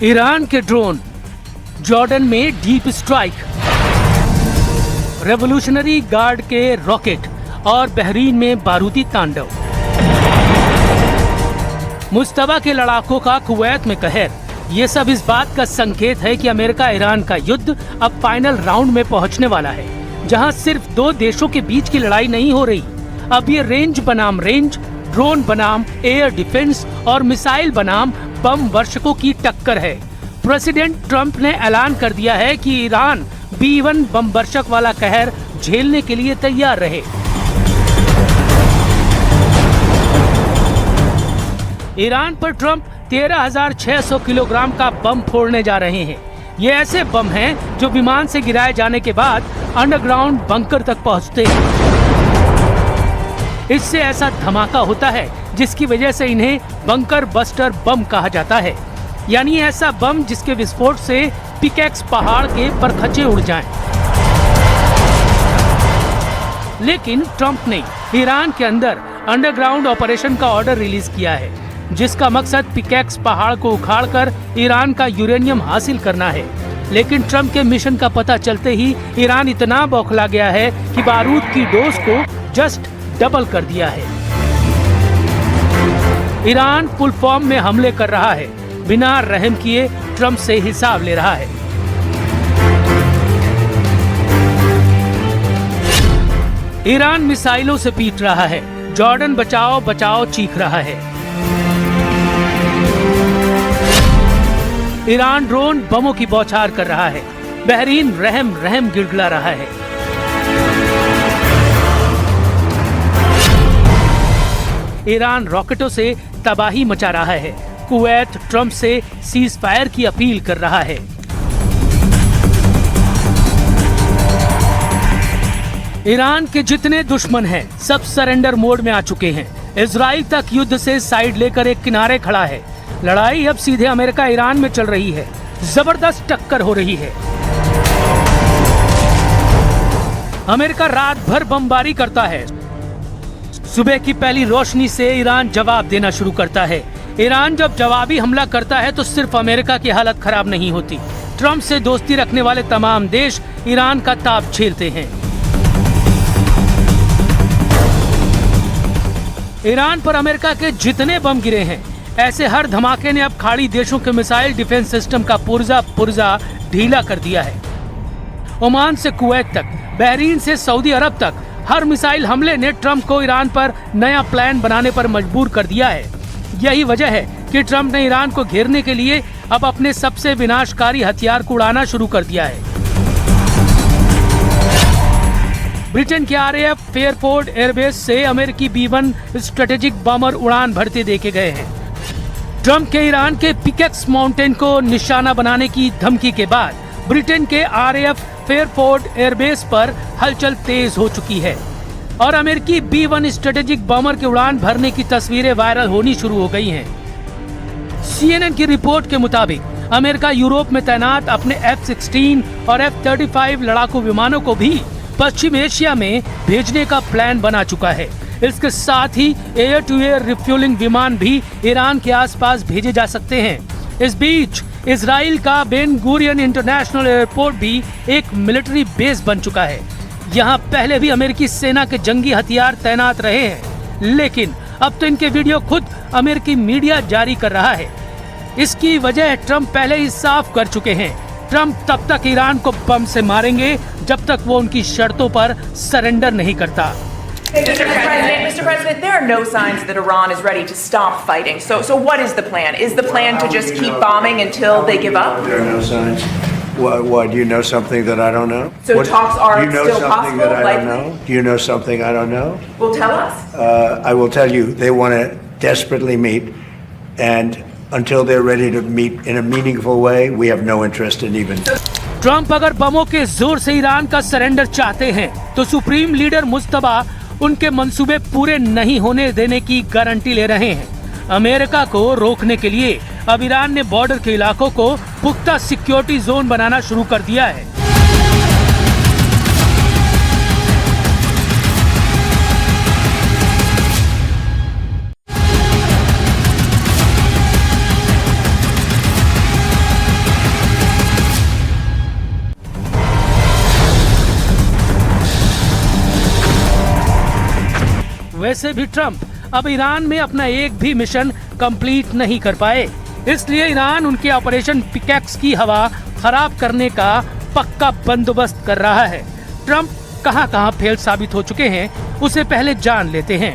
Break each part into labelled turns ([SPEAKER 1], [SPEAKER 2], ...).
[SPEAKER 1] Iran के drone, Jordan में deep strike, revolutionary guard के रॉकेट और बहरीन में बारूदी तांडव, मुश्तबा के लड़ाकों का कुवैत में कहर। ये सब इस बात का संकेत है कि अमेरिका ईरान का युद्ध अब फाइनल राउंड में पहुंचने वाला है, जहां सिर्फ दो देशों के बीच की लड़ाई नहीं हो रही। अब ये रेंज बनाम रेंज, ड्रोन बनाम एयर डिफेंस और मिसाइल बनाम बम वर्षकों की टक्कर है। प्रेसिडेंट ट्रंप ने ऐलान कर दिया है कि ईरान B-1 बम वर्षक वाला कहर झेलने के लिए तैयार रहे। ईरान पर ट्रंप 13,600 किलोग्राम का बम फोड़ने जा रहे हैं। ये ऐसे बम हैं जो विमान से गिराए जाने के बाद अंडरग्राउंड बंकर तक पहुंचते हैं। इससे ऐसा धमाका होता है जिसकी वजह से इन्हें बंकर बस्टर बम कहा जाता है, यानी ऐसा बम जिसके विस्फोट से पिकैक्स पहाड़ के परखचे उड़ जाएं। लेकिन ट्रंप ने ईरान के अंदर अंडरग्राउंड ऑपरेशन का ऑर्डर रिलीज किया है, जिसका मकसद पिकैक्स पहाड़ को उखाड़कर ईरान का यूरेनियम हासिल करना है। लेकिन ट्रंप के मिशन का पता चलते ही ईरान इतना बौखला गया है कि बारूद की डोज को जस्ट डबल कर दिया है। ईरान फुल फॉर्म में हमले कर रहा है, बिना रहम किए ट्रंप से हिसाब ले रहा है। ईरान मिसाइलों से पीट रहा है, जॉर्डन बचाओ बचाओ चीख रहा है। ईरान ड्रोन बमों की बौछार कर रहा है, बहरीन रहम रहम गिड़गिड़ा रहा है। ईरान रॉकेटों से तबाही मचा रहा है, कुवैत ट्रंप से सीज फायर की अपील कर रहा है। ईरान के जितने दुश्मन हैं, सब सरेंडर मोड में आ चुके हैं। इजराइल तक युद्ध से साइड लेकर एक किनारे खड़ा है। लड़ाई अब सीधे अमेरिका ईरान में चल रही है, जबरदस्त टक्कर हो रही है। अमेरिका रात भर बमबारी करता है, सुबह की पहली रोशनी से ईरान जवाब देना शुरू करता है। ईरान जब जवाबी हमला करता है तो सिर्फ अमेरिका की हालत खराब नहीं होती, ट्रंप से दोस्ती रखने वाले तमाम देश ईरान का ताप झेलते हैं। ईरान पर अमेरिका के जितने बम गिरे हैं, ऐसे हर धमाके ने अब खाड़ी देशों के मिसाइल डिफेंस सिस्टम का पुर्जा ढीला कर दिया है। ओमान से कुवैत तक, बहरीन से सऊदी अरब तक, हर मिसाइल हमले ने ट्रंप को ईरान पर नया प्लान बनाने पर मजबूर कर दिया है। यही वजह है कि ट्रंप ने ईरान को घेरने के लिए अब अपने सबसे विनाशकारी हथियार को उड़ाना शुरू कर दिया है। ब्रिटेन के RAF फेयरपोर्ट एयरबेस से अमेरिकी B-1 स्ट्रेटेजिक बॉम्बर उड़ान भरते देखे गए हैं। ट्रंप के ईरान के पिकेक्स माउंटेन को निशाना बनाने की धमकी के बाद ब्रिटेन के RAF फेयरपोर्ट एयरबेस पर हलचल तेज हो चुकी है और अमेरिकी B-1 स्ट्रेटेजिक बॉम्बर के उड़ान भरने की तस्वीरें वायरल होनी शुरू हो गई हैं। CNN की रिपोर्ट के मुताबिक अमेरिका यूरोप में तैनात अपने F-16 और F-35 लड़ाकू विमानों को भी पश्चिम एशिया में भेजने का प्लान बना चुका है। इसके साथ ही एयर टू एयर रिफ्यूलिंग विमान भी ईरान के आसपास भेजे जा सकते हैं। इस बीच इजराइल का बेन गुरियन इंटरनेशनल एयरपोर्ट भी एक मिलिट्री बेस बन चुका है। यहाँ पहले भी अमेरिकी सेना के जंगी हथियार तैनात रहे हैं, लेकिन अब तो इनके वीडियो खुद अमेरिकी मीडिया जारी कर रहा है। इसकी वजह ट्रंप पहले ही साफ कर चुके हैं। ट्रंप तब तक ईरान को बम से मारेंगे जब तक वो उनकी शर्तों पर सरेंडर नहीं करता।
[SPEAKER 2] Mr. President, there are no signs that Iran is ready to stop fighting. So what is the plan? Is the plan to just keep bombing until they give up?
[SPEAKER 3] There are no signs. What, do you know something that I don't know?
[SPEAKER 2] So talks are
[SPEAKER 3] still possible? Do you know something that I don't know? Do you know something I don't know?
[SPEAKER 2] Well, tell us.
[SPEAKER 3] I will tell you, they want to desperately meet, and until they're ready to meet in a meaningful way, we have no interest in even.
[SPEAKER 1] Trump अगर बमों के जोर से Iran का surrender चाहते हैं तो supreme leader Mushtaba उनके मंसूबे पूरे नहीं होने देने की गारंटी ले रहे हैं। अमेरिका को रोकने के लिए अब ईरान ने बॉर्डर के इलाकों को पुख्ता सिक्योरिटी जोन बनाना शुरू कर दिया है। वैसे भी ट्रंप अब ईरान में अपना एक भी मिशन कंप्लीट नहीं कर पाए, इसलिए ईरान उनके ऑपरेशन पिकैक्स की हवा खराब करने का पक्का बंदोबस्त कर रहा है। ट्रंप कहां-कहां फेल साबित हो चुके हैं, उसे पहले जान लेते हैं।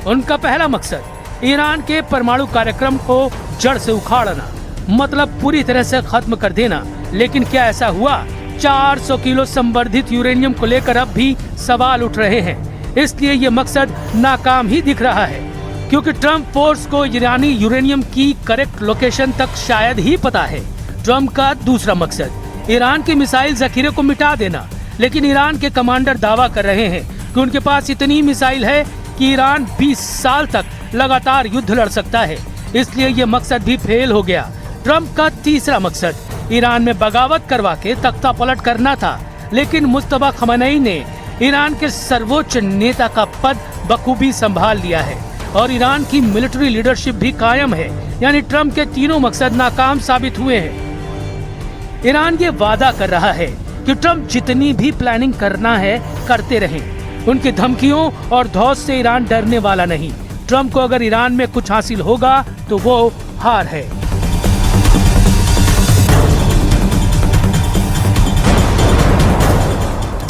[SPEAKER 1] उनका पहला मकसद ईरान के परमाणु कार्यक्रम को जड़ से उखाड़ना, मतलब पूरी तरह से खत्म कर देना। लेकिन क्या ऐसा हुआ? 400 किलो संवर्धित यूरेनियम को लेकर अब भी सवाल उठ रहे हैं, इसलिए ये मकसद नाकाम ही दिख रहा है, क्योंकि ट्रंप फोर्स को ईरानी यूरेनियम की करेक्ट लोकेशन तक शायद ही पता है। ट्रंप का दूसरा मकसद ईरान के मिसाइल जखीरे को मिटा देना, लेकिन ईरान के कमांडर दावा कर रहे हैं कि उनके पास इतनी मिसाइल है कि ईरान 20 साल तक लगातार युद्ध लड़ सकता है, इसलिए ये मकसद भी फेल हो गया। ट्रंप का तीसरा मकसद ईरान में बगावत करवा के तख्ता पलट करना था, लेकिन मुस्तफा खamenei ने ईरान के सर्वोच्च नेता का पद बखूबी संभाल लिया है और ईरान की मिलिट्री लीडरशिप भी कायम है, यानी ट्रंप के तीनों मकसद नाकाम साबित हुए हैं। ईरान ये वादा कर रहा है कि ट्रंप जितनी भी प्लानिंग करना है करते रहें, उनकी धमकियों और धौस से ईरान डरने वाला नहीं। ट्रंप को अगर ईरान में कुछ हासिल होगा तो वो हार है।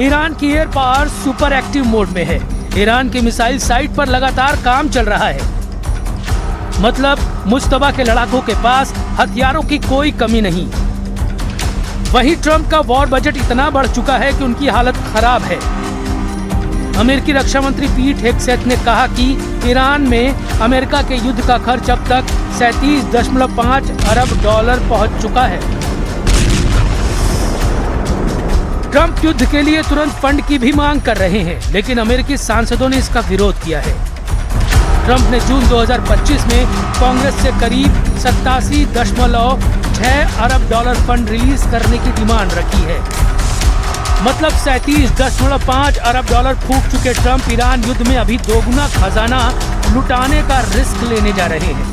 [SPEAKER 1] ईरान की air power super active mode में है। ईरान की मिसाइल साइट पर लगातार काम चल रहा है, मतलब मुस्तफा के लड़ाकों के पास हथियारों की कोई कमी नहीं। वहीं ट्रंप का वॉर बजट इतना बढ़ चुका है कि उनकी हालत खराब है। अमेरिकी रक्षा मंत्री पीट हेगसेथ ने कहा कि ईरान में अमेरिका के युद्ध का खर्च अब तक 37.5 अरब डॉलर पहुंच चुका है। ट्रंप युद्ध के लिए तुरंत फंड की भी मांग कर रहे हैं, लेकिन अमेरिकी सांसदों ने इसका विरोध किया है। ट्रंप ने जून 2025 में कांग्रेस से करीब 87.6 अरब डॉलर फंड रिलीज करने की डिमांड रखी है। मतलब 37.5 अरब डॉलर फूंक चुके ट्रंप ईरान युद्ध में अभी दोगुना खजाना लुटाने का रिस्क लेने जा रहे हैं।